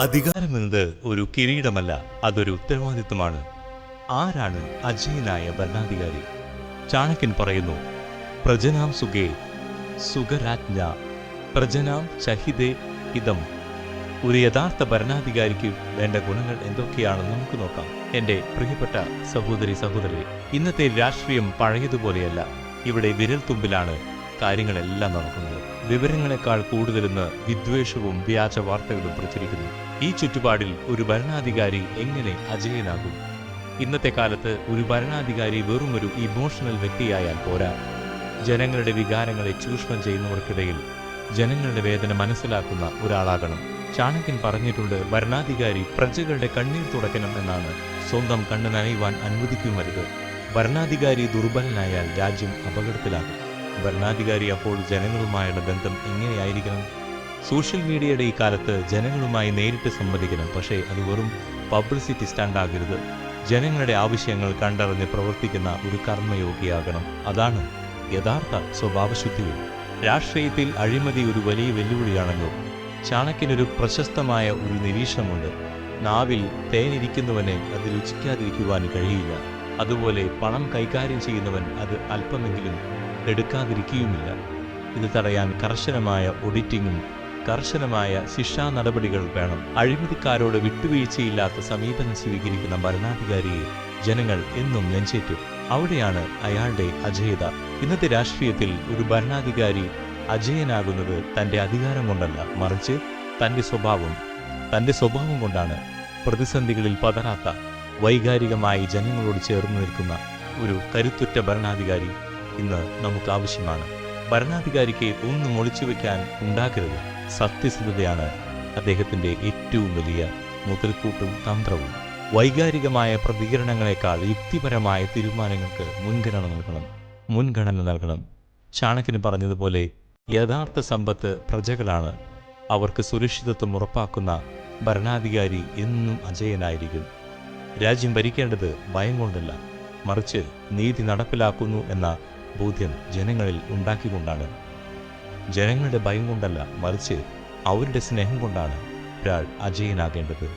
അധികാരമെന്നത് ഒരു കിരീടമല്ല, അതൊരു ഉത്തരവാദിത്വമാണ്. ആരാണ് അജയനായ ഭരണാധികാരി? ചാണക്യൻ പറയുന്നു, പ്രജനാം സുഖേ സുഖരാജ്ഞ പ്രജനാം ചഹിതേ ഹിതം. ഒരു യഥാർത്ഥ ഭരണാധികാരിക്ക് വേണ്ട ഗുണങ്ങൾ എന്തൊക്കെയാണെന്ന് നമുക്ക് നോക്കാം. എൻ്റെ പ്രിയപ്പെട്ട സഹോദരി, ഇന്നത്തെ രാഷ്ട്രീയം പഴയതുപോലെയല്ല. ഇവിടെ വിരൽത്തുമ്പിലാണ് കാര്യങ്ങളെല്ലാം നടക്കുന്നത്. വിവരങ്ങളെക്കാൾ കൂടുതലെന്ന് വിദ്വേഷവും വ്യാജ വാർത്തകളും പ്രചരിക്കുന്നു. ഈ ചുറ്റുപാടിൽ ഒരു ഭരണാധികാരി എങ്ങനെ അജയനാകും? ഇന്നത്തെ കാലത്ത് ഒരു ഭരണാധികാരി വെറുമൊരു ഇമോഷണൽ വ്യക്തിയായാൽ പോരാ. ജനങ്ങളുടെ വികാരങ്ങളെ ചൂഷണം ചെയ്യുന്നവർക്കിടയിൽ ജനങ്ങളുടെ വേദന മനസ്സിലാക്കുന്ന ഒരാളാകണം. ചാണക്യൻ പറഞ്ഞിട്ടുണ്ട്, ഭരണാധികാരി പ്രജകളുടെ കണ്ണീർ തുടയ്ക്കണം എന്നാണ്. സ്വന്തം കണ്ണ് നനയുവാൻ അനുവദിക്കുമരുത്. ഭരണാധികാരി ദുർബലനായാൽ രാജ്യം അപകടത്തിലാകും. ഭരണാധികാരി അപ്പോൾ ജനങ്ങളുമായുള്ള ബന്ധം എങ്ങനെയായിരിക്കണം? സോഷ്യൽ മീഡിയയുടെ ഈ കാലത്ത് ജനങ്ങളുമായി നേരിട്ട് സംവദിക്കണം, പക്ഷേ അത് വെറും പബ്ലിസിറ്റി സ്റ്റണ്ടാകരുത്. ജനങ്ങളുടെ ആവശ്യങ്ങൾ കണ്ടറിഞ്ഞ് പ്രവർത്തിക്കുന്ന ഒരു കർമ്മയോഗിയാകണം. അതാണ് യഥാർത്ഥ സ്വഭാവശുദ്ധിയും. രാഷ്ട്രീയത്തിൽ അഴിമതി ഒരു വലിയ വെല്ലുവിളിയാണല്ലോ. ചാണക്യനൊരു പ്രശസ്തമായ ഒരു നിരീക്ഷണമുണ്ട്, നാവിൽ തേനിരിക്കുന്നവനെ അത് രുചിക്കാതിരിക്കുവാൻ കഴിയില്ല. അതുപോലെ പണം കൈകാര്യം ചെയ്യുന്നവൻ അത് അല്പമെങ്കിലും എടുക്കാതിരിക്കുകയുമില്ല. ഇത് തടയാൻ കർശനമായ ഓഡിറ്റിങ്ങും കർശനമായ ശിക്ഷാ നടപടികൾ വേണം. അഴിമതിക്കാരോട് വിട്ടുവീഴ്ചയില്ലാത്ത സമീപനം സ്വീകരിക്കുന്ന ഭരണാധികാരിയെ ജനങ്ങൾ എന്നും നെഞ്ചേറ്റും. അവിടെയാണ് അയാളുടെ അജേയത. ഇന്നത്തെ രാഷ്ട്രീയത്തിൽ ഒരു ഭരണാധികാരി അജയനാകുന്നത് തൻ്റെ അധികാരം കൊണ്ടല്ല, മറിച്ച് തൻ്റെ സ്വഭാവം കൊണ്ടാണ്. പ്രതിസന്ധികളിൽ പതറാത്ത, വൈകാരികമായി ജനങ്ങളോട് ചേർന്ന് നിൽക്കുന്ന ഒരു കരുത്തുറ്റ ഭരണാധികാരി ഇന്ന് നമുക്ക് ആവശ്യമാണ്. ഭരണാധികാരിക്ക് ഒന്നും ഒളിച്ചു വയ്ക്കാൻ ഉണ്ടാകരുത്. സത്യസന്ധതയാണ് അദ്ദേഹത്തിൻ്റെ ഏറ്റവും വലിയ മുതൽക്കൂട്ടും തന്ത്രവും. വൈകാരികമായ പ്രതികരണങ്ങളെക്കാൾ യുക്തിപരമായ തീരുമാനങ്ങൾക്ക് മുൻഗണന നൽകണം. ചാണക്യന് പറഞ്ഞതുപോലെ, യഥാർത്ഥ സമ്പത്ത് പ്രജകളാണ്. അവർക്ക് സുരക്ഷിതത്വം ഉറപ്പാക്കുന്ന ഭരണാധികാരി എന്നും അജയനായിരിക്കും. രാജ്യം ഭരിക്കേണ്ടത് ഭയം കൊണ്ടല്ല, മറിച്ച് നീതി നടപ്പിലാക്കുന്നു എന്ന ബോധ്യം ജനങ്ങളിൽ ഉണ്ടാക്കിക്കൊണ്ടാണ്. ജനങ്ങളുടെ ഭയം കൊണ്ടല്ല, മറിച്ച് അവരുടെ സ്നേഹം കൊണ്ടാണ് ഒരാൾ അജയനാകേണ്ടത്.